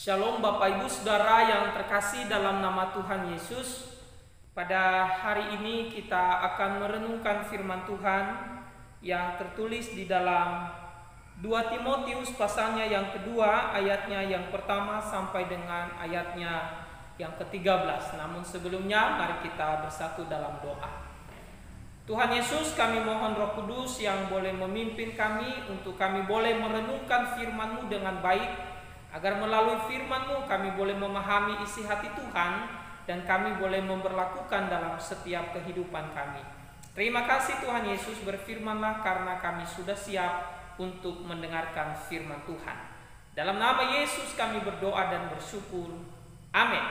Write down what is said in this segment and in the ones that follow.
Shalom Bapak Ibu Saudara yang terkasih dalam nama Tuhan Yesus. Pada hari ini kita akan merenungkan firman Tuhan yang tertulis di dalam 2 Timotius pasalnya yang kedua, ayatnya yang pertama sampai dengan ayatnya yang ke-13. Namun sebelumnya mari kita bersatu dalam doa. Tuhan Yesus, kami mohon Roh Kudus yang boleh memimpin kami untuk kami boleh merenungkan firman-Mu dengan baik, agar melalui firman-Mu kami boleh memahami isi hati Tuhan dan kami boleh memberlakukan dalam setiap kehidupan kami. Terima kasih Tuhan Yesus, berfirman-Lah karena kami sudah siap untuk mendengarkan firman Tuhan. Dalam nama Yesus kami berdoa dan bersyukur. Amin.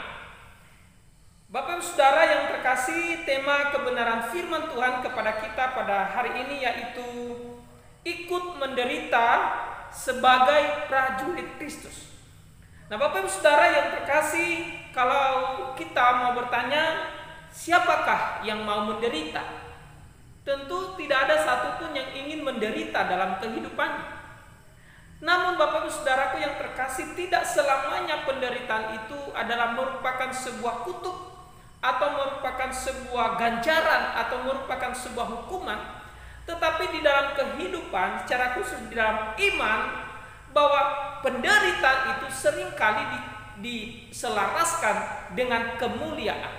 Bapak Ibu Saudara yang terkasih, tema kebenaran firman Tuhan kepada kita pada hari ini yaitu ikut menderita sebagai prajurit Kristus. Nah, Bapak Ibu Saudara yang terkasih, kalau kita mau bertanya siapakah yang mau menderita, tentu tidak ada satupun yang ingin menderita dalam kehidupannya. Namun Bapak Ibu Saudaraku yang terkasih, tidak selamanya penderitaan itu adalah merupakan sebuah kutuk atau merupakan sebuah ganjaran atau merupakan sebuah hukuman. Tetapi di dalam kehidupan, secara khusus di dalam iman, bahwa penderitaan itu seringkali diselaraskan dengan kemuliaan.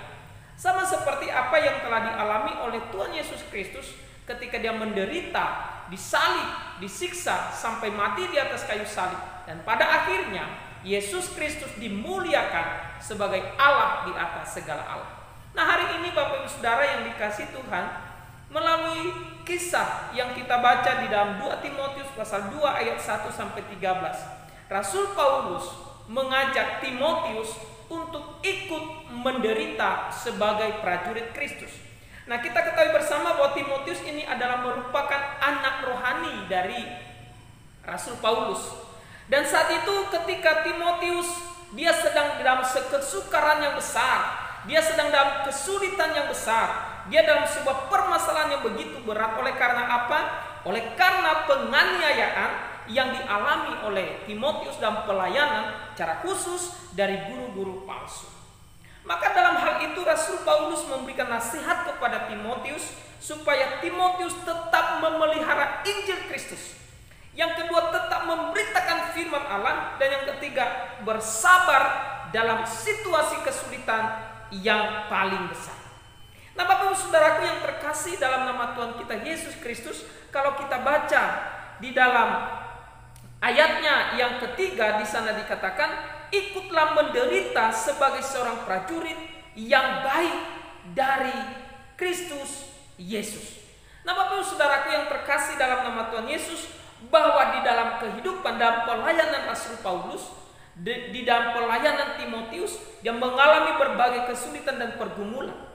Sama seperti apa yang telah dialami oleh Tuhan Yesus Kristus ketika Dia menderita, disalib, disiksa sampai mati di atas kayu salib, dan pada akhirnya Yesus Kristus dimuliakan sebagai Allah di atas segala Allah. Nah, hari ini Bapak Ibu Saudara yang dikasihi Tuhan, melalui kisah yang kita baca di dalam 2 Timotius pasal 2 ayat 1 sampai 13, Rasul Paulus mengajak Timotius untuk ikut menderita sebagai prajurit Kristus. Nah, kita ketahui bersama bahwa Timotius ini adalah merupakan anak rohani dari Rasul Paulus. Dan saat itu ketika Timotius dia sedang dalam kesukaran yang besar, dia sedang dalam kesulitan yang besar, dia dalam sebuah permasalahan yang begitu berat. Oleh karena apa? Oleh karena penganiayaan yang dialami oleh Timotius dalam pelayanan, secara khusus dari guru-guru palsu. Maka dalam hal itu Rasul Paulus memberikan nasihat kepada Timotius supaya Timotius tetap memelihara Injil Kristus. Yang kedua, tetap memberitakan firman Allah. Dan yang ketiga, bersabar dalam situasi kesulitan yang paling besar. Nah, Bapak Ibu Saudaraku yang terkasih dalam nama Tuhan kita Yesus Kristus, kalau kita baca di dalam ayatnya yang ketiga, di sana dikatakan, ikutlah menderita sebagai seorang prajurit yang baik dari Kristus Yesus. Nah, Bapak Ibu Saudaraku yang terkasih dalam nama Tuhan Yesus, bahwa di dalam kehidupan, dalam pelayanan Rasul Paulus, di dalam pelayanan Timotius, dia mengalami berbagai kesulitan dan pergumulan.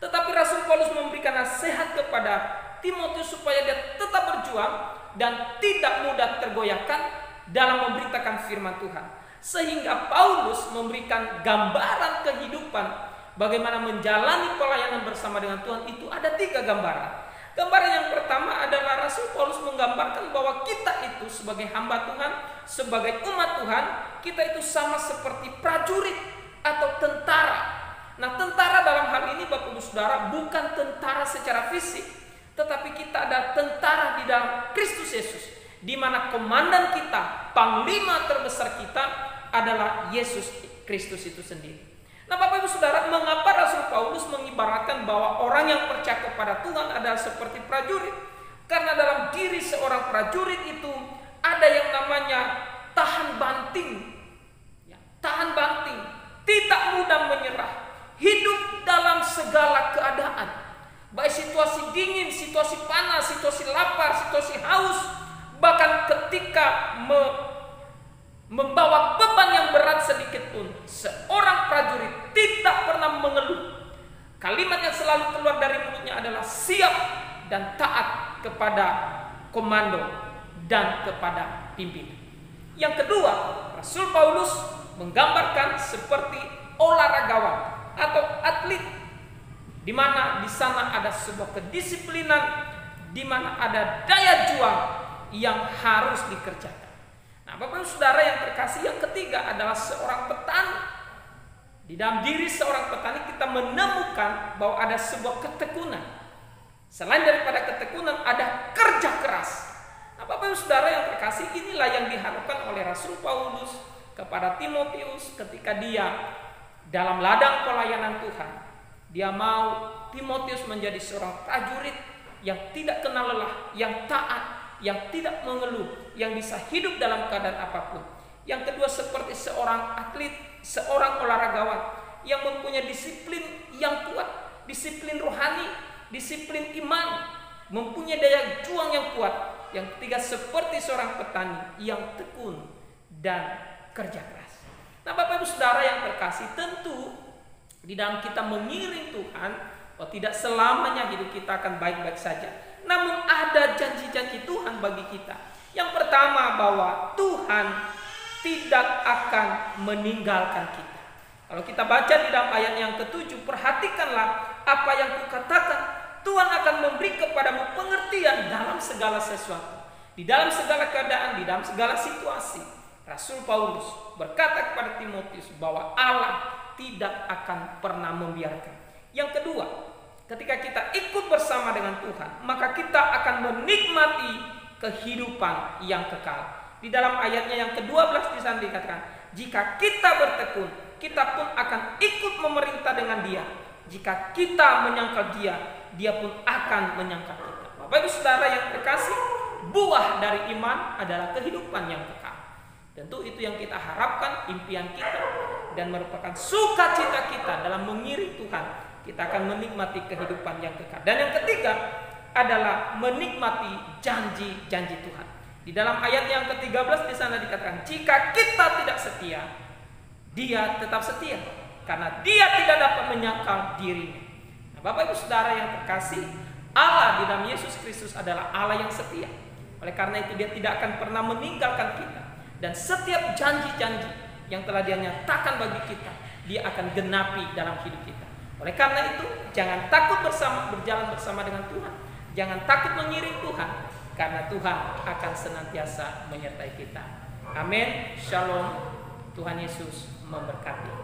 Tetapi Rasul Paulus memberikan nasihat kepada Timotius supaya dia tetap berjuang dan tidak mudah tergoyahkan dalam memberitakan firman Tuhan. Sehingga Paulus memberikan gambaran kehidupan bagaimana menjalani pelayanan bersama dengan Tuhan. Itu ada 3 gambaran. Gambaran yang pertama adalah Rasul Paulus menggambarkan bahwa kita itu sebagai hamba Tuhan, sebagai umat Tuhan, kita itu sama seperti prajurit atau tentara. Nah, tentara dalam hal ini Bapak Ibu Saudara bukan tentara secara fisik, tetapi kita ada tentara di dalam Kristus Yesus, di mana komandan kita, panglima terbesar kita adalah Yesus Kristus itu sendiri. Nah, Bapak Ibu Saudara, mengapa Rasul Paulus mengibaratkan bahwa orang yang percaya kepada Tuhan adalah seperti prajurit? Karena dalam diri seorang prajurit itu ada yang namanya tahan banting, tahan banting, tidak mudah menyerah, hidup dalam segala keadaan, baik situasi dingin, situasi panas, situasi lapar, situasi haus, bahkan ketika membawa beban yang berat sedikit pun, seorang prajurit tidak pernah mengeluh. Kalimat yang selalu keluar dari mulutnya adalah siap dan taat kepada komando dan kepada pimpinan. Yang kedua, Rasul Paulus menggambarkan seperti olahragawan atau atlet, di mana di sana ada sebuah kedisiplinan, di mana ada daya juang yang harus dikerjakan. Nah, Bapak Ibu Saudara yang terkasih, yang ketiga adalah seorang petani. Di dalam diri seorang petani kita menemukan bahwa ada sebuah ketekunan. Selain daripada ketekunan, ada kerja keras. Nah, Bapak Ibu Saudara yang terkasih, inilah yang diharapkan oleh Rasul Paulus kepada Timotius ketika dia dalam ladang pelayanan Tuhan. Dia mau Timotius menjadi seorang prajurit yang tidak kenal lelah, yang taat, yang tidak mengeluh, yang bisa hidup dalam keadaan apapun. Yang kedua, seperti seorang atlet, seorang olahragawan yang mempunyai disiplin yang kuat, disiplin rohani, disiplin iman, mempunyai daya juang yang kuat. Yang ketiga, seperti seorang petani yang tekun dan kerja keras. Nah, Bapak Ibu Saudara yang terkasih, tentu di dalam kita mengiring Tuhan, tidak selamanya hidup kita akan baik-baik saja. Namun ada janji-janji Tuhan bagi kita. Yang pertama, bahwa Tuhan tidak akan meninggalkan kita. Kalau kita baca di dalam ayat yang ke-7, perhatikanlah apa yang kukatakan. Tuhan akan memberi kepadamu pengertian dalam segala sesuatu. Di dalam segala keadaan, di dalam segala situasi. Rasul Paulus berkata kepada Timotius bahwa Allah tidak akan pernah membiarkan. Yang kedua, ketika kita ikut bersama dengan Tuhan, maka kita akan menikmati kehidupan yang kekal. Di dalam ayatnya yang ke-12 di sana dikatakan, jika kita bertekun, kita pun akan ikut memerintah dengan Dia. Jika kita menyangkal Dia, Dia pun akan menyangkal kita. Bapak Ibu Saudara yang terkasih, buah dari iman adalah kehidupan yang kekal. Tentu itu yang kita harapkan, impian kita, dan merupakan sukacita kita dalam mengiring Tuhan. Kita akan menikmati kehidupan yang kekal. Dan yang ketiga adalah menikmati janji-janji Tuhan. Di dalam ayat yang ke-13 di sana dikatakan, jika kita tidak setia, Dia tetap setia, karena Dia tidak dapat menyangkal dirinya. Nah, Bapak Ibu Saudara yang terkasih, Allah di dalam Yesus Kristus adalah Allah yang setia. Oleh karena itu Dia tidak akan pernah meninggalkan kita. Dan setiap janji-janji yang telah Dia nyatakan bagi kita, Dia akan genapi dalam hidup kita. Oleh karena itu, jangan takut berjalan bersama dengan Tuhan. Jangan takut mengiring Tuhan, karena Tuhan akan senantiasa menyertai kita. Amin. Shalom. Tuhan Yesus memberkati.